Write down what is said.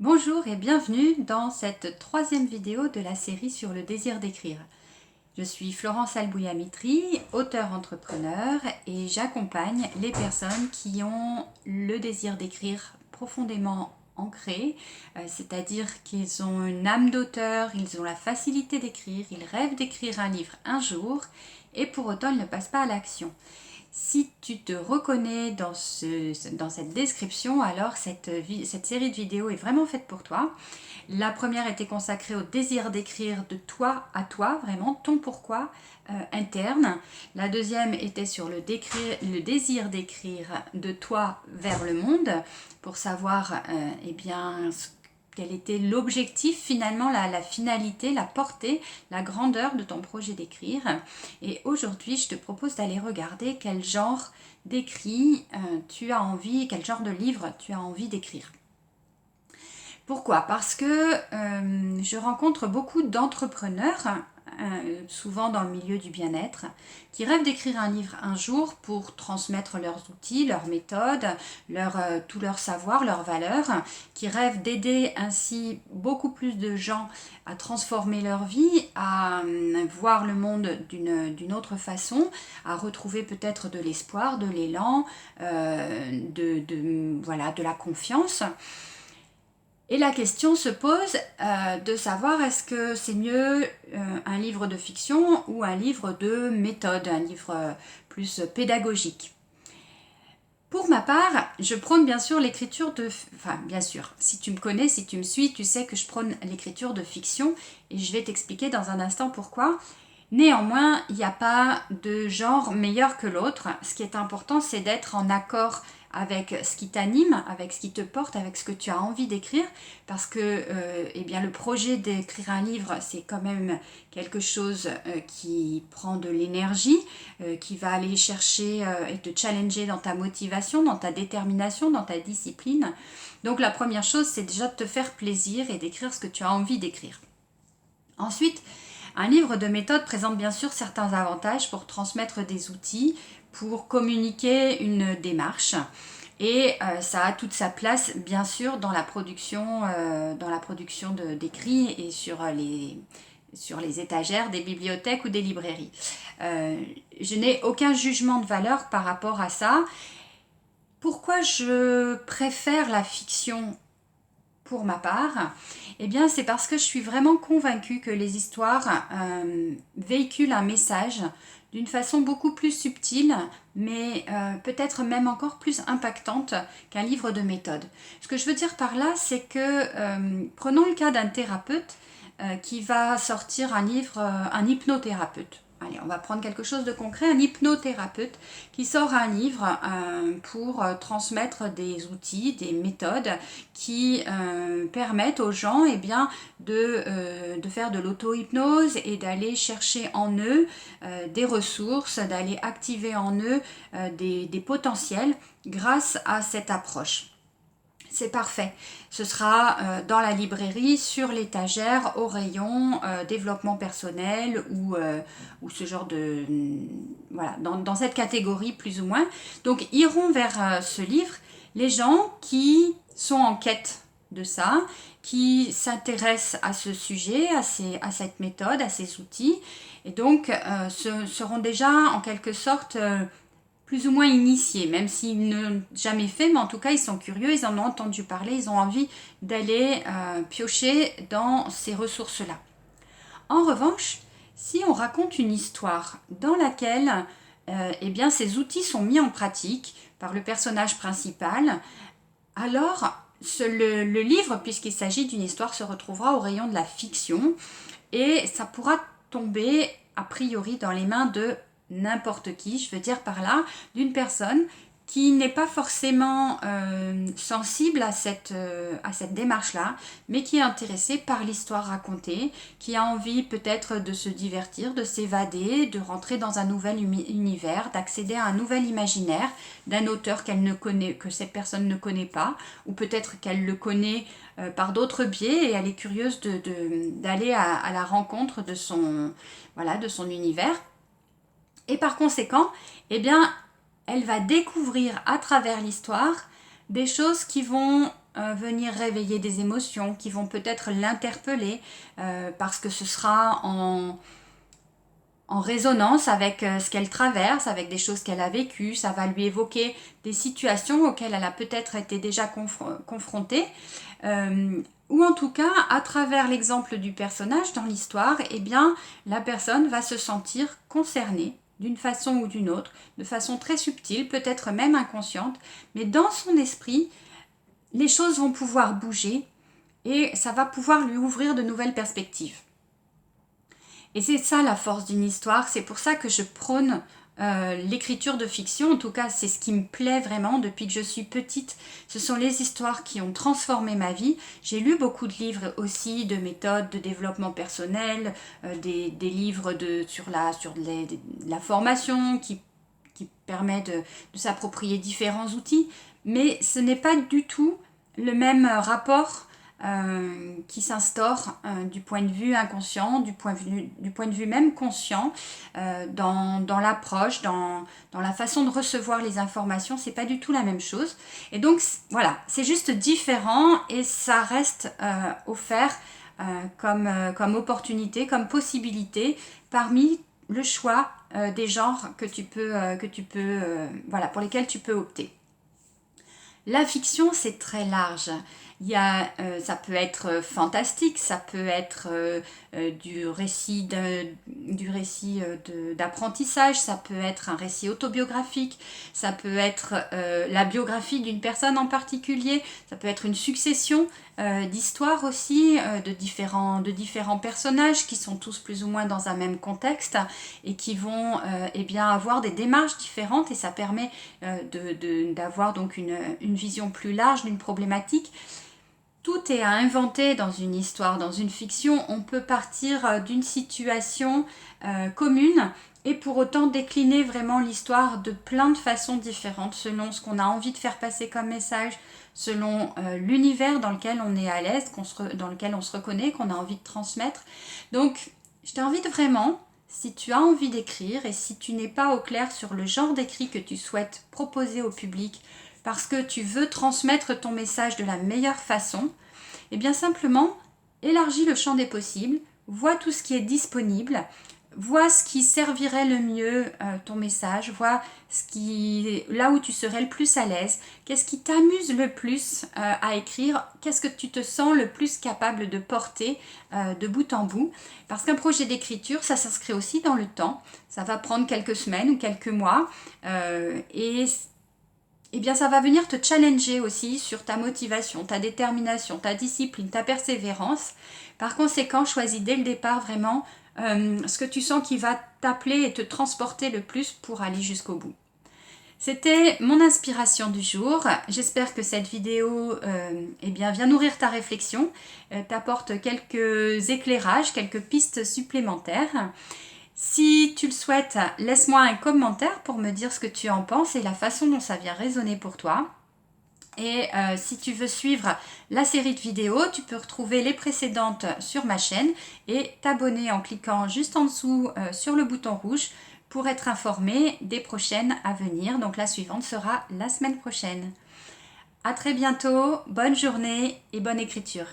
Bonjour et bienvenue dans cette troisième vidéo de la série sur le désir d'écrire. Je suis Florence Albouya-Mitry, auteure-entrepreneur et j'accompagne les personnes qui ont le désir d'écrire profondément ancré, c'est-à-dire qu'ils ont une âme d'auteur, ils ont la facilité d'écrire, ils rêvent d'écrire un livre un jour et pour autant ils ne passent pas à l'action. Si tu te reconnais dans cette description, alors cette série de vidéos est vraiment faite pour toi. La première était consacrée au désir d'écrire de toi à toi, vraiment ton pourquoi interne. La deuxième était sur le désir d'écrire de toi vers le monde, pour savoir quel était l'objectif finalement, la finalité, la portée, la grandeur de ton projet d'écrire. Et aujourd'hui, je te propose d'aller regarder quel genre d'écrit tu as envie, quel genre de livre tu as envie d'écrire. Pourquoi? Parce que je rencontre beaucoup d'entrepreneurs, souvent dans le milieu du bien-être, qui rêvent d'écrire un livre un jour pour transmettre leurs outils, leurs méthodes, tout leur savoir, leurs valeurs, qui rêvent d'aider ainsi beaucoup plus de gens à transformer leur vie, à voir le monde d'une autre façon, à retrouver peut-être de l'espoir, de l'élan, de la confiance. Et la question se pose de savoir est-ce que c'est mieux un livre de fiction ou un livre de méthode, un livre plus pédagogique. Pour ma part, je prône bien sûr l'écriture de... Enfin, bien sûr, si tu me connais, si tu me suis, tu sais que je prône l'écriture de fiction et je vais t'expliquer dans un instant pourquoi. Néanmoins, il n'y a pas de genre meilleur que l'autre. Ce qui est important, c'est d'être en accord avec ce qui t'anime, avec ce qui te porte, avec ce que tu as envie d'écrire, parce que le projet d'écrire un livre, c'est quand même quelque chose qui prend de l'énergie, qui va aller chercher et te challenger dans ta motivation, dans ta détermination, dans ta discipline. Donc la première chose, c'est déjà de te faire plaisir et d'écrire ce que tu as envie d'écrire. Ensuite, un livre de méthode présente bien sûr certains avantages pour transmettre des outils, pour communiquer une démarche. Et ça a toute sa place, bien sûr, dans la production d'écrits et sur les étagères des bibliothèques ou des librairies. Je n'ai aucun jugement de valeur par rapport à ça. Pourquoi je préfère la fiction pour ma part? Eh bien, c'est parce que je suis vraiment convaincue que les histoires véhiculent un message d'une façon beaucoup plus subtile, mais peut-être même encore plus impactante qu'un livre de méthode. Ce que je veux dire par là, c'est que prenons le cas d'un thérapeute qui va sortir un livre, un hypnothérapeute. Allez, on va prendre quelque chose de concret, un hypnothérapeute qui sort un livre pour transmettre des outils, des méthodes qui permettent aux gens de faire de l'auto-hypnose et d'aller chercher en eux des ressources, d'aller activer en eux des potentiels grâce à cette approche. C'est parfait. Ce sera dans la librairie, sur l'étagère, au rayon développement personnel ou ce genre de... voilà, dans cette catégorie plus ou moins. Donc iront vers ce livre les gens qui sont en quête de ça, qui s'intéressent à ce sujet, à cette méthode, à ces outils, et donc seront déjà en quelque sorte... plus ou moins initiés, même s'ils n'ont jamais fait, mais en tout cas ils sont curieux, ils en ont entendu parler, ils ont envie d'aller piocher dans ces ressources-là. En revanche, si on raconte une histoire dans laquelle ces outils sont mis en pratique par le personnage principal, alors le livre, puisqu'il s'agit d'une histoire, se retrouvera au rayon de la fiction et ça pourra tomber a priori dans les mains de n'importe qui, je veux dire par là, d'une personne qui n'est pas forcément sensible à cette démarche-là, mais qui est intéressée par l'histoire racontée, qui a envie peut-être de se divertir, de s'évader, de rentrer dans un nouvel univers, d'accéder à un nouvel imaginaire d'un auteur que cette personne ne connaît pas, ou peut-être qu'elle le connaît par d'autres biais et elle est curieuse d'aller à la rencontre de son univers. Et par conséquent, elle va découvrir à travers l'histoire des choses qui vont venir réveiller des émotions, qui vont peut-être l'interpeller parce que ce sera en résonance avec ce qu'elle traverse, avec des choses qu'elle a vécues. Ça va lui évoquer des situations auxquelles elle a peut-être été déjà confrontée. Ou en tout cas, à travers l'exemple du personnage dans l'histoire, eh bien, la personne va se sentir concernée d'une façon ou d'une autre, de façon très subtile, peut-être même inconsciente, mais dans son esprit, les choses vont pouvoir bouger et ça va pouvoir lui ouvrir de nouvelles perspectives. Et c'est ça la force d'une histoire, c'est pour ça que je prône l'écriture de fiction, en tout cas c'est ce qui me plaît vraiment depuis que je suis petite. Ce sont les histoires qui ont transformé ma vie. J'ai lu beaucoup de livres aussi, de méthodes de développement personnel, des livres sur la formation qui permet de s'approprier différents outils, mais ce n'est pas du tout le même rapport qui s'instaure du point de vue inconscient, du point de vue même conscient, dans l'approche, dans la façon de recevoir les informations, c'est pas du tout la même chose. Et donc voilà, c'est juste différent et ça reste offert comme opportunité, comme possibilité parmi le choix des genres pour lesquels tu peux opter. La fiction, c'est très large. Ça peut être fantastique, ça peut être du récit d'apprentissage, ça peut être un récit autobiographique, ça peut être la biographie d'une personne en particulier, ça peut être une succession d'histoires aussi, de différents personnages qui sont tous plus ou moins dans un même contexte et qui vont avoir des démarches différentes et ça permet d'avoir donc une vision plus large d'une problématique. Tout est à inventer dans une histoire, dans une fiction. On peut partir d'une situation commune et pour autant décliner vraiment l'histoire de plein de façons différentes selon ce qu'on a envie de faire passer comme message, selon l'univers dans lequel on est à l'aise, dans lequel on se reconnaît, qu'on a envie de transmettre. Donc, je t'invite vraiment, si tu as envie d'écrire et si tu n'es pas au clair sur le genre d'écrit que tu souhaites proposer au public, parce que tu veux transmettre ton message de la meilleure façon, et bien simplement élargis le champ des possibles, vois tout ce qui est disponible, vois ce qui servirait le mieux ton message, vois là où tu serais le plus à l'aise, qu'est-ce qui t'amuse le plus à écrire, qu'est-ce que tu te sens le plus capable de porter de bout en bout. Parce qu'un projet d'écriture, ça s'inscrit aussi dans le temps, ça va prendre quelques semaines ou quelques mois et bien ça va venir te challenger aussi sur ta motivation, ta détermination, ta discipline, ta persévérance. Par conséquent, choisis dès le départ vraiment ce que tu sens qui va t'appeler et te transporter le plus pour aller jusqu'au bout. C'était mon inspiration du jour. J'espère que cette vidéo vient nourrir ta réflexion, t'apporte quelques éclairages, quelques pistes supplémentaires. Si tu le souhaites, laisse-moi un commentaire pour me dire ce que tu en penses et la façon dont ça vient résonner pour toi. Et si tu veux suivre la série de vidéos, tu peux retrouver les précédentes sur ma chaîne et t'abonner en cliquant juste en dessous sur le bouton rouge pour être informé des prochaines à venir. Donc la suivante sera la semaine prochaine. À très bientôt, bonne journée et bonne écriture.